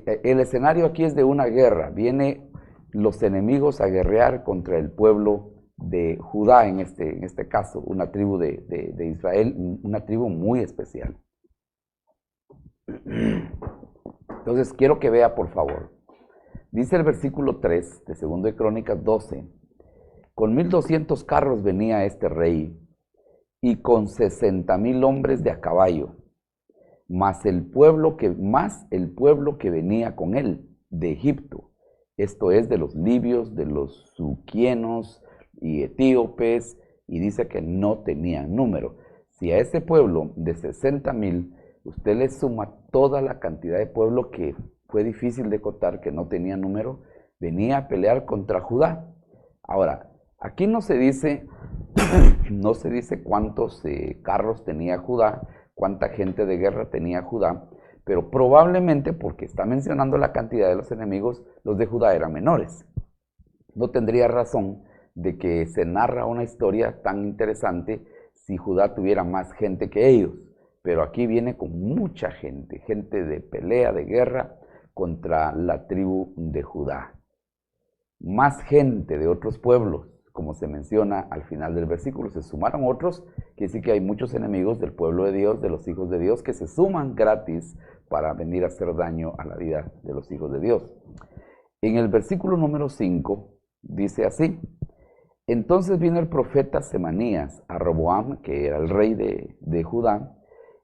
el escenario aquí es de una guerra. Vienen los enemigos a guerrear contra el pueblo de Judá, en este caso, una tribu de Israel, una tribu muy especial. Entonces, quiero que vea, por favor. Dice el versículo 3 de 2 de Crónicas 12, con 1200 carros venía este rey, y con 60,000 hombres de a caballo, más el pueblo que venía con él, de Egipto, esto es, de los libios, de los suquienos y etíopes, y dice que no tenían número. Si a ese pueblo de 60,000, usted le suma toda la cantidad de pueblo que fue difícil de contar, que no tenía número, venía a pelear contra Judá. Ahora, aquí no se dice cuántos carros tenía Judá, cuánta gente de guerra tenía Judá, pero probablemente, porque está mencionando la cantidad de los enemigos, los de Judá eran menores. No tendría razón de que se narra una historia tan interesante si Judá tuviera más gente que ellos, pero aquí viene con mucha gente, gente de pelea, de guerra contra la tribu de Judá. Más gente de otros pueblos, como se menciona al final del versículo, se sumaron otros, quiere decir que hay muchos enemigos del pueblo de Dios, de los hijos de Dios, que se suman gratis para venir a hacer daño a la vida de los hijos de Dios. En el versículo número 5 dice así: entonces vino el profeta Semanías a Roboam, que era el rey de Judá,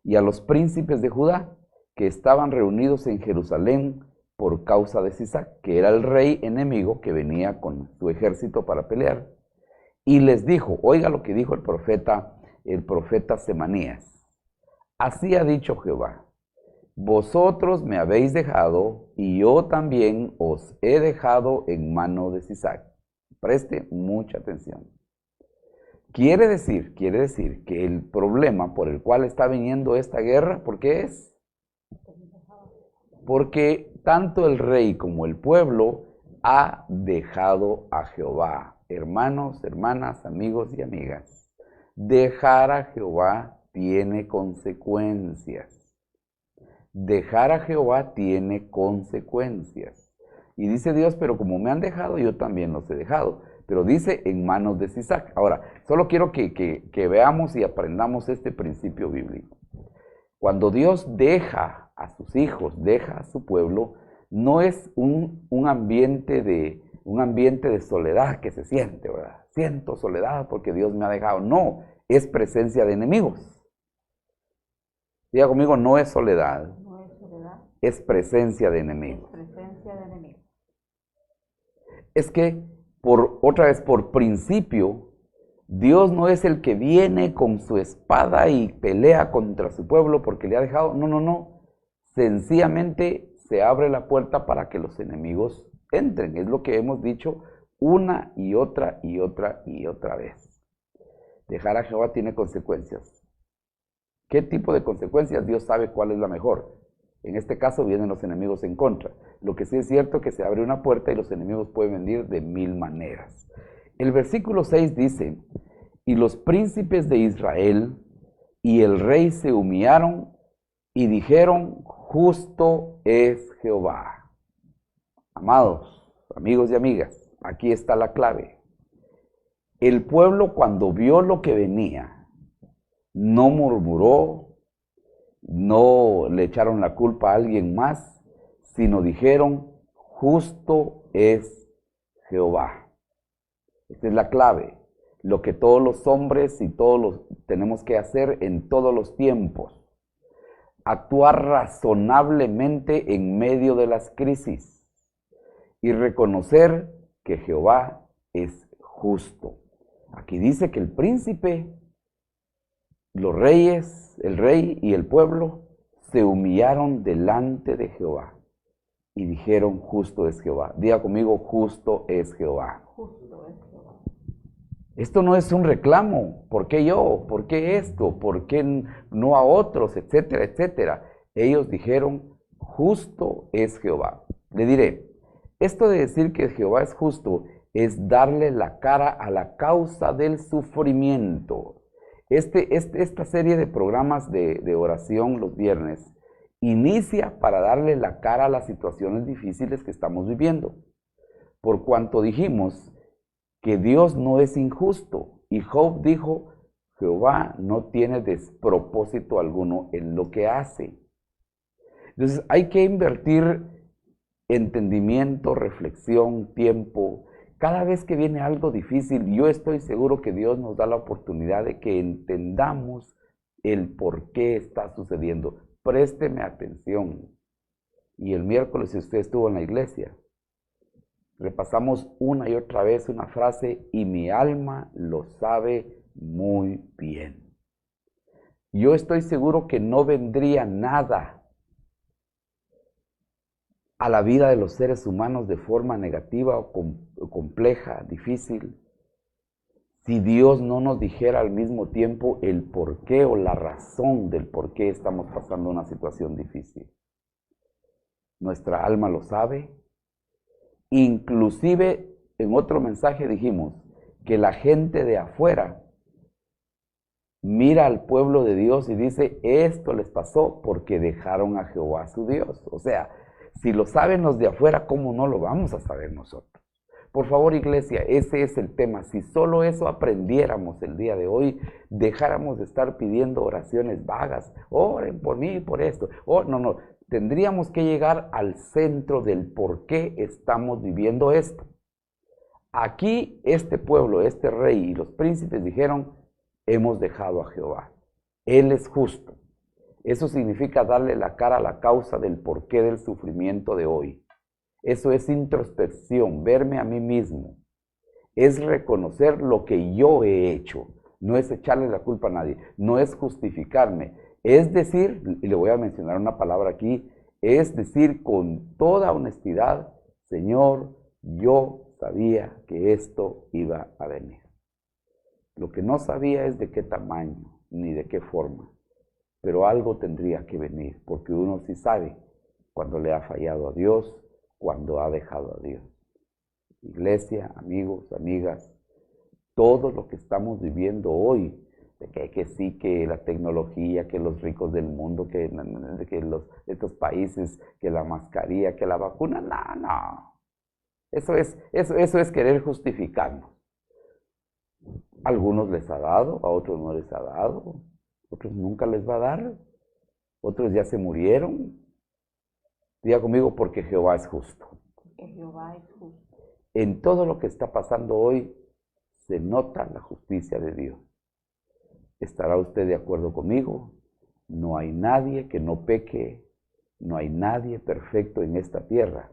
y a los príncipes de Judá, que estaban reunidos en Jerusalén por causa de Sisac, que era el rey enemigo que venía con su ejército para pelear. Y les dijo, oiga lo que dijo el profeta Semanías: así ha dicho Jehová, vosotros me habéis dejado, y yo también os he dejado en mano de Sisac. Preste mucha atención. Quiere decir que el problema por el cual está viniendo esta guerra, ¿por qué es? Porque tanto el rey como el pueblo ha dejado a Jehová. Hermanos, hermanas, amigos y amigas, dejar a Jehová tiene consecuencias. Dejar a Jehová tiene consecuencias. Y dice Dios, pero como me han dejado, yo también los he dejado. Pero dice, en manos de Sisac. Ahora, solo quiero que veamos y aprendamos este principio bíblico. Cuando Dios deja a sus hijos, deja a su pueblo, no es un ambiente de soledad que se siente, ¿verdad? Siento soledad porque Dios me ha dejado. No, es presencia de enemigos. Diga conmigo, no es soledad. No es soledad. Es presencia de enemigos. Es presencia de enemigos. Es que, otra vez, por principio, Dios no es el que viene con su espada y pelea contra su pueblo porque le ha dejado. No, no, no. Sencillamente se abre la puerta para que los enemigos entren. Es lo que hemos dicho una y otra y otra y otra vez. Dejar a Jehová tiene consecuencias. ¿Qué tipo de consecuencias? Dios sabe cuál es la mejor. En este caso vienen los enemigos en contra. Lo que sí es cierto es que se abre una puerta y los enemigos pueden venir de 1000 maneras. El versículo 6 dice, y los príncipes de Israel y el rey se humillaron y dijeron, justo es Jehová. Amados, amigos y amigas, aquí está la clave. El pueblo, cuando vio lo que venía, no murmuró, no le echaron la culpa a alguien más, sino dijeron, justo es Jehová. Esta es la clave, lo que todos los hombres y todos tenemos que hacer en todos los tiempos. Actuar razonablemente en medio de las crisis y reconocer que Jehová es justo. Aquí dice que el príncipe, los reyes, el rey y el pueblo se humillaron delante de Jehová y dijeron, justo es Jehová. Diga conmigo, justo es Jehová. Justo es Jehová. Esto no es un reclamo. ¿Por qué yo? ¿Por qué esto? ¿Por qué no a otros? Etcétera, etcétera. Ellos dijeron, justo es Jehová. Le diré, esto de decir que Jehová es justo es darle la cara a la causa del sufrimiento. Esta serie de programas de oración los viernes inicia para darle la cara a las situaciones difíciles que estamos viviendo. Por cuanto dijimos que Dios no es injusto, y Job dijo, Jehová no tiene despropósito alguno en lo que hace. Entonces hay que invertir entendimiento, reflexión, tiempo. Cada vez que viene algo difícil, yo estoy seguro que Dios nos da la oportunidad de que entendamos el por qué está sucediendo. Présteme atención. Y el miércoles, si usted estuvo en la iglesia, repasamos una y otra vez una frase, y mi alma lo sabe muy bien. Yo estoy seguro que no vendría nada a la vida de los seres humanos de forma negativa o compleja, difícil, si Dios no nos dijera al mismo tiempo el porqué o la razón del por qué estamos pasando una situación difícil. Nuestra alma lo sabe. Inclusive en otro mensaje dijimos que la gente de afuera mira al pueblo de Dios y dice, esto les pasó porque dejaron a Jehová su Dios. O sea, si lo saben los de afuera, ¿cómo no lo vamos a saber nosotros? Por favor, iglesia, ese es el tema. Si solo eso aprendiéramos el día de hoy, dejáramos de estar pidiendo oraciones vagas. Oren por mí, por esto. Oh, no. Tendríamos que llegar al centro del por qué estamos viviendo esto. Aquí este pueblo, este rey y los príncipes dijeron, hemos dejado a Jehová. Él es justo. Eso significa darle la cara a la causa del porqué del sufrimiento de hoy. Eso es introspección, verme a mí mismo. Es reconocer lo que yo he hecho. No es echarle la culpa a nadie. No es justificarme. Es decir, y le voy a mencionar una palabra aquí, es decir con toda honestidad, Señor, yo sabía que esto iba a venir. Lo que no sabía es de qué tamaño, ni de qué forma. Pero algo tendría que venir, porque uno sí sabe cuando le ha fallado a Dios, cuando ha dejado a Dios. Iglesia, amigos, amigas, todo lo que estamos viviendo hoy, de que sí, que la tecnología, que los ricos del mundo, que estos países, que la mascarilla, que la vacuna, no. Eso es querer justificarnos. A algunos les ha dado, a otros no les ha dado. Otros nunca les va a dar, otros ya se murieron. Diga conmigo, porque Jehová es justo. Porque Jehová es justo. En todo lo que está pasando hoy se nota la justicia de Dios. ¿Estará usted de acuerdo conmigo? No hay nadie que no peque, no hay nadie perfecto en esta tierra.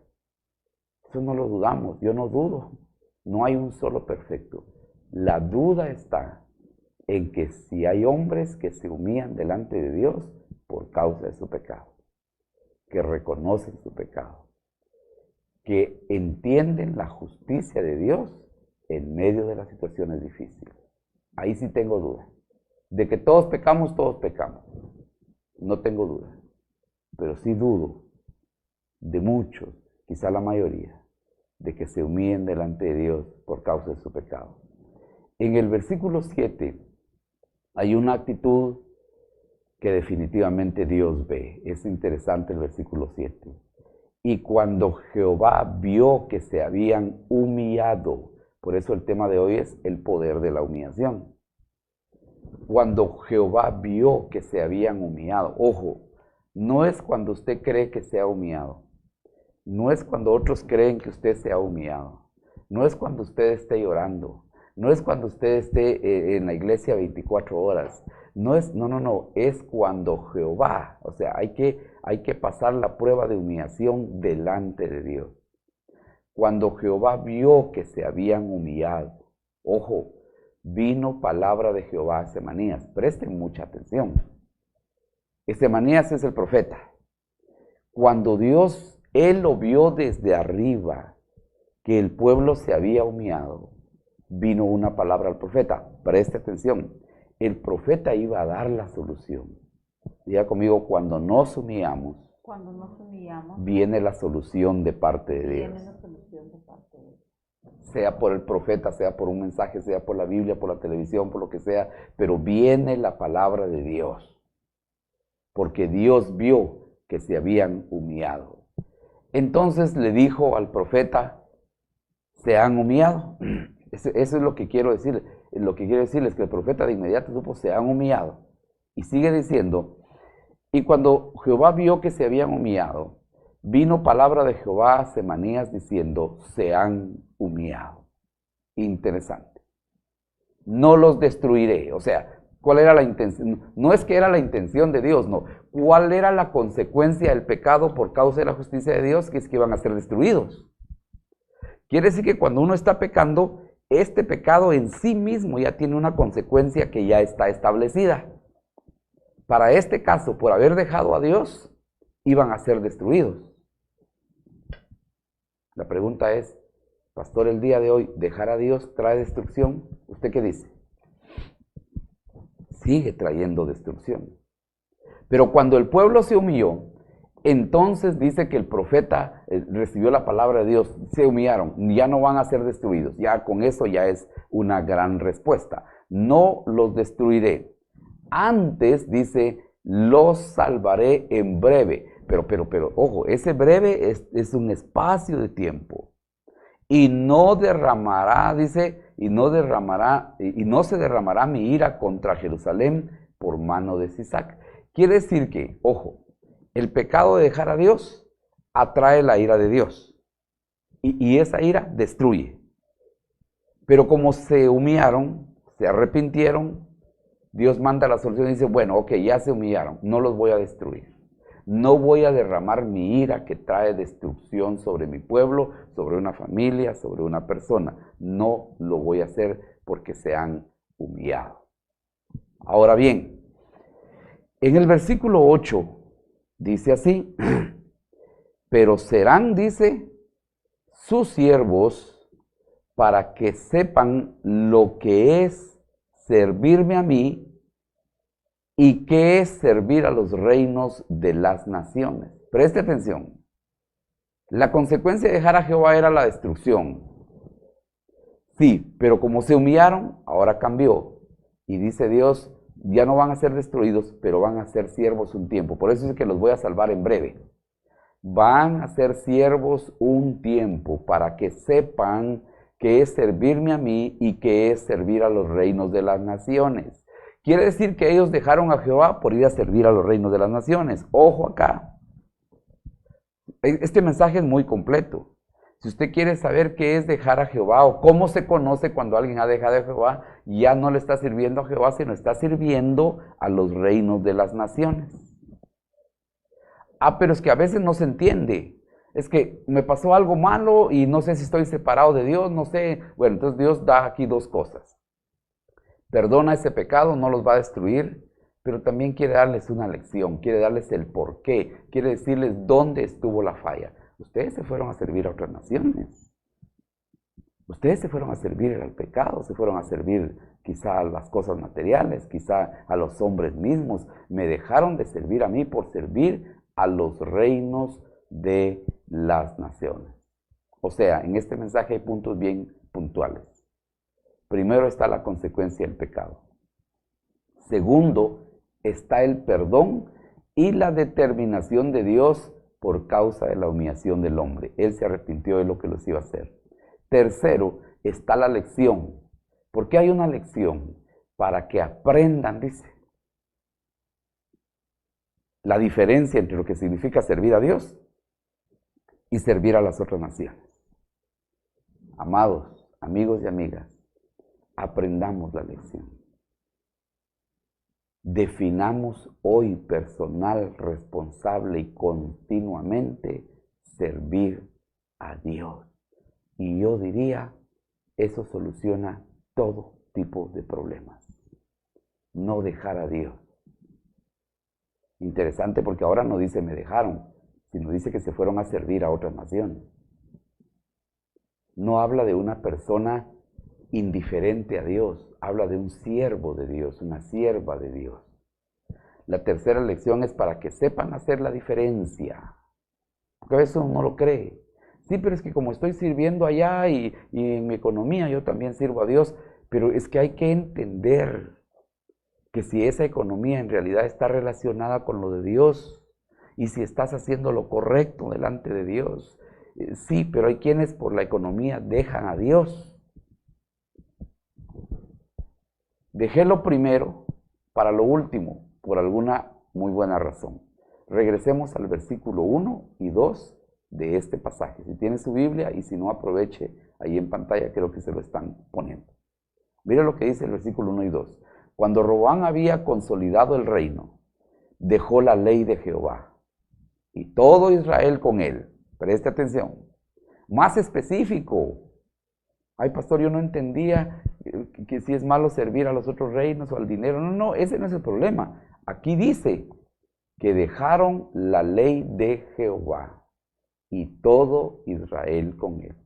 Eso no lo dudamos, yo no dudo. No hay un solo perfecto. La duda está en que si hay hombres que se humillan delante de Dios por causa de su pecado, que reconocen su pecado, que entienden la justicia de Dios en medio de las situaciones difíciles. Ahí sí tengo duda. De que todos pecamos, no tengo duda. Pero sí dudo de muchos, quizá la mayoría, de que se humillen delante de Dios por causa de su pecado. En el versículo 7 hay una actitud que definitivamente Dios ve. Es interesante el versículo 7. Y cuando Jehová vio que se habían humillado, por eso el tema de hoy es el poder de la humillación. Cuando Jehová vio que se habían humillado, ojo, no es cuando usted cree que se ha humillado, no es cuando otros creen que usted se ha humillado, no es cuando usted esté llorando, no es cuando usted esté en la iglesia 24 horas, no, es cuando Jehová, o sea, hay que pasar la prueba de humillación delante de Dios. Cuando Jehová vio que se habían humillado, ojo, vino palabra de Jehová a Semanías, presten mucha atención. Semanías es el profeta. Cuando Dios, él lo vio desde arriba, que el pueblo se había humillado, vino una palabra al profeta. Preste atención, el profeta iba a dar la solución. Diga conmigo, cuando nos humillamos, viene la solución de parte de Dios. Sea por el profeta, sea por un mensaje, sea por la Biblia, por la televisión, por lo que sea, pero viene la palabra de Dios. Porque Dios vio que se habían humillado. Entonces le dijo al profeta, se han humillado. Eso es lo que quiero decir. Lo que quiero decirles es que el profeta de inmediato supo, se han humillado. Y sigue diciendo, y cuando Jehová vio que se habían humillado, vino palabra de Jehová a Semanías diciendo, se han humillado. Interesante. No los destruiré. O sea, ¿cuál era la intención? No es que era la intención de Dios, no. ¿Cuál era la consecuencia del pecado por causa de la justicia de Dios? Que es que iban a ser destruidos. Quiere decir que cuando uno está pecando, este pecado en sí mismo ya tiene una consecuencia que ya está establecida. Para este caso, por haber dejado a Dios, iban a ser destruidos. La pregunta es, pastor, el día de hoy, ¿dejar a Dios trae destrucción? ¿Usted qué dice? Sigue trayendo destrucción. Pero cuando el pueblo se humilló, entonces dice que el profeta recibió la palabra de Dios, se humillaron, ya no van a ser destruidos. Ya con eso ya es una gran respuesta. No los destruiré. Antes dice, los salvaré en breve. Pero, ojo, ese breve es un espacio de tiempo. Y no derramará, dice, y no se derramará mi ira contra Jerusalén por mano de Sisac. Quiere decir que, ojo, el pecado de dejar a Dios atrae la ira de Dios. Y esa ira destruye. Pero como se humillaron, se arrepintieron, Dios manda la solución y dice, bueno, ok, ya se humillaron, no los voy a destruir. No voy a derramar mi ira que trae destrucción sobre mi pueblo, sobre una familia, sobre una persona. No lo voy a hacer porque se han humillado. Ahora bien, en el versículo 8 dice así, pero serán, dice, sus siervos para que sepan lo que es servirme a mí y qué es servir a los reinos de las naciones. Preste atención. La consecuencia de dejar a Jehová era la destrucción. Sí, pero como se humillaron, ahora cambió. Y dice Dios, ya no van a ser destruidos, pero van a ser siervos un tiempo. Por eso es que los voy a salvar en breve. Van a ser siervos un tiempo para que sepan qué es servirme a mí y qué es servir a los reinos de las naciones. Quiere decir que ellos dejaron a Jehová por ir a servir a los reinos de las naciones. Ojo acá. Este mensaje es muy completo. Si usted quiere saber qué es dejar a Jehová o cómo se conoce cuando alguien ha dejado a Jehová, ya no le está sirviendo a Jehová, sino está sirviendo a los reinos de las naciones. Pero es que a veces no se entiende. Es que me pasó algo malo y no sé si estoy separado de Dios, no sé. Bueno, entonces Dios da aquí dos cosas. Perdona ese pecado, no los va a destruir, pero también quiere darles una lección, quiere darles el porqué, quiere decirles dónde estuvo la falla. Ustedes se fueron a servir a otras naciones. Ustedes se fueron a servir al pecado, se fueron a servir quizá a las cosas materiales, quizá a los hombres mismos. Me dejaron de servir a mí por servir a los reinos de las naciones. O sea, en este mensaje hay puntos bien puntuales. Primero está la consecuencia del pecado. Segundo, está el perdón y la determinación de Dios por causa de la humillación del hombre. Él se arrepintió de lo que los iba a hacer. Tercero, está la lección. ¿Por qué hay una lección? Para que aprendan, dice, la diferencia entre lo que significa servir a Dios y servir a las otras naciones. Amados, amigos y amigas, aprendamos la lección. Definamos hoy personal, responsable y continuamente servir a Dios. Y yo diría, eso soluciona todo tipo de problemas. No dejar a Dios. Interesante porque ahora no dice me dejaron, sino dice que se fueron a servir a otras naciones. No habla de una persona indiferente a Dios, habla de un siervo de Dios, una sierva de Dios. La tercera lección es para que sepan hacer la diferencia, porque a veces uno no lo cree. Sí, pero es que como estoy sirviendo allá y en mi economía yo también sirvo a Dios, pero es que hay que entender que si esa economía en realidad está relacionada con lo de Dios y si estás haciendo lo correcto delante de Dios. Sí, pero hay quienes por la economía dejan a Dios. Dejé lo primero para lo último, por alguna muy buena razón. Regresemos al versículo 1 y 2 de este pasaje. Si tiene su Biblia y si no, aproveche ahí en pantalla, creo que se lo están poniendo. Mira lo que dice el versículo 1 y 2. Cuando Roboam había consolidado el reino, dejó la ley de Jehová y todo Israel con él. Preste atención. Más específico. Ay, pastor, yo no entendía que si es malo servir a los otros reinos o al dinero. No, no, ese no es el problema. Aquí dice que dejaron la ley de Jehová y todo Israel con él.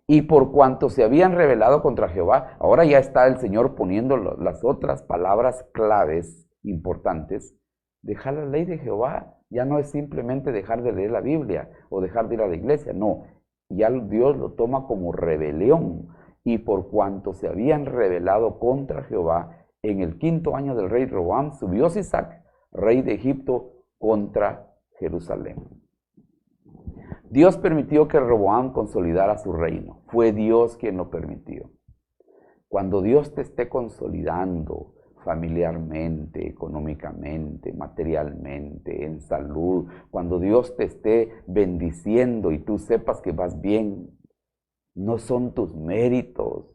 Y por cuanto se habían rebelado contra Jehová, ahora ya está el Señor poniendo las otras palabras claves importantes. Dejar la ley de Jehová ya no es simplemente dejar de leer la Biblia o dejar de ir a la iglesia, no. Ya Dios lo toma como rebelión. Y por cuanto se habían rebelado contra Jehová, en el 5.º año del rey Roboam, subió Sisac, rey de Egipto, contra Jerusalén. Dios permitió que Roboam consolidara su reino. Fue Dios quien lo permitió. Cuando Dios te esté consolidando familiarmente, económicamente, materialmente, en salud, cuando Dios te esté bendiciendo y tú sepas que vas bien, no son tus méritos,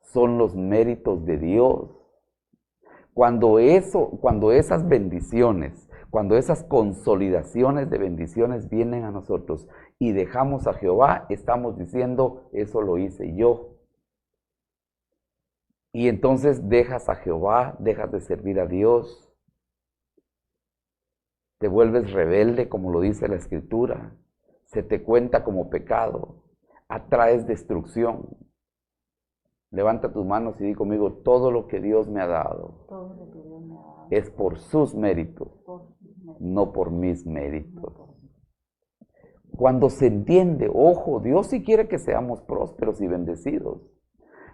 son los méritos de Dios. Cuando esas bendiciones, cuando esas consolidaciones de bendiciones vienen a nosotros y dejamos a Jehová, estamos diciendo, eso lo hice yo. Y entonces dejas a Jehová, dejas de servir a Dios, te vuelves rebelde, como lo dice la Escritura, se te cuenta como pecado, atraes destrucción. Levanta tus manos y di conmigo, todo lo que Dios me ha dado es por sus méritos, no por mis méritos. Cuando se entiende, ojo, Dios sí quiere que seamos prósperos y bendecidos,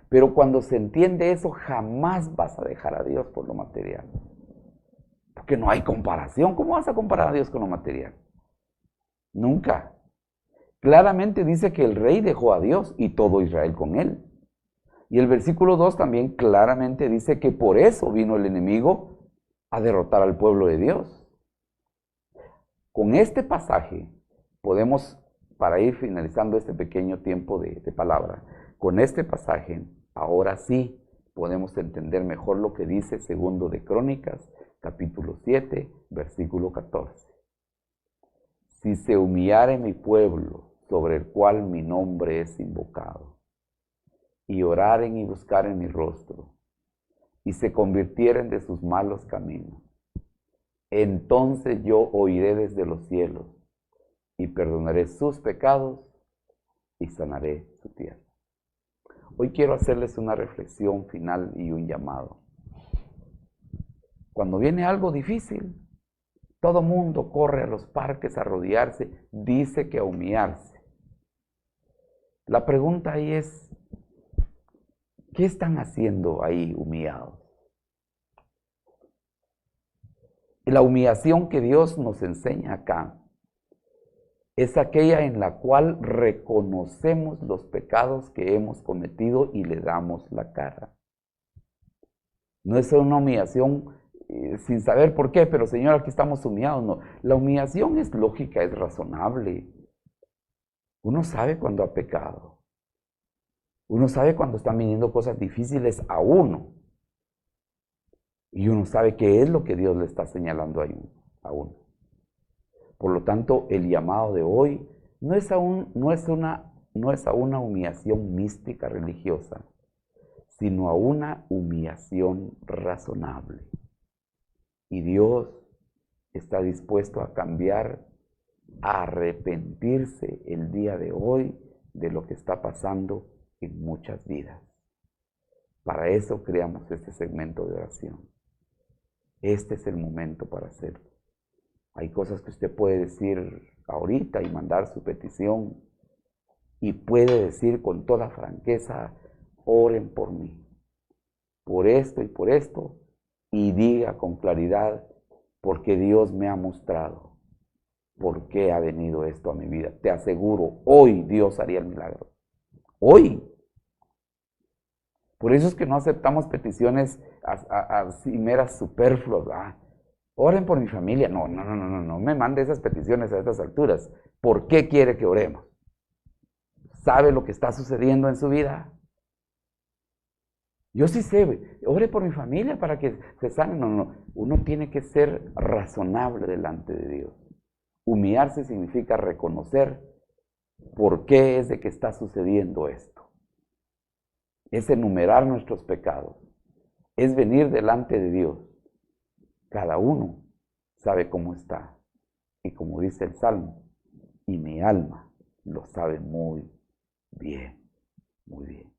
pero cuando se entiende eso, jamás vas a dejar a Dios por lo material. Porque no hay comparación. ¿Cómo vas a comparar a Dios con lo material? Nunca. Claramente dice que el rey dejó a Dios y todo Israel con él. Y el versículo 2 también claramente dice que por eso vino el enemigo a derrotar al pueblo de Dios. Con este pasaje podemos, para ir finalizando este pequeño tiempo de palabra, con este pasaje, ahora sí podemos entender mejor lo que dice segundo de Crónicas, capítulo 7, versículo 14. Si se humillare mi pueblo, sobre el cual mi nombre es invocado, y oraren y buscaren mi rostro, y se convirtieren de sus malos caminos, entonces yo oiré desde los cielos, y perdonaré sus pecados, y sanaré su tierra. Hoy quiero hacerles una reflexión final y un llamado. Cuando viene algo difícil, todo mundo corre a los parques a rodearse, dice que a humillarse. La pregunta ahí es, ¿qué están haciendo ahí humillados? La humillación que Dios nos enseña acá es aquella en la cual reconocemos los pecados que hemos cometido y le damos la cara. No es una humillación sin saber por qué, pero Señor, aquí estamos humillados. No, la humillación es lógica, es razonable. Uno sabe cuando ha pecado. Uno sabe cuando están viniendo cosas difíciles a uno. Y uno sabe qué es lo que Dios le está señalando a uno. Por lo tanto, el llamado de hoy no es a una humillación mística religiosa, sino a una humillación razonable. Y Dios está dispuesto a cambiar, a arrepentirse el día de hoy de lo que está pasando en muchas vidas. Para eso creamos este segmento de oración. Este es el momento para hacerlo. Hay cosas que usted puede decir ahorita y mandar su petición y puede decir con toda franqueza, oren por mí, por esto y diga con claridad, porque Dios me ha mostrado por qué ha venido esto a mi vida. Te aseguro, hoy Dios haría el milagro. Hoy. Por eso es que no aceptamos peticiones así meras superfluas. Oren por mi familia. No me mande esas peticiones a estas alturas. ¿Por qué quiere que oremos? ¿Sabe lo que está sucediendo en su vida? Yo sí sé, ore por mi familia para que se sane. No. Uno tiene que ser razonable delante de Dios. Humillarse significa reconocer por qué es de que está sucediendo esto. Es enumerar nuestros pecados. Es venir delante de Dios. Cada uno sabe cómo está. Y como dice el Salmo, y mi alma lo sabe muy bien, muy bien.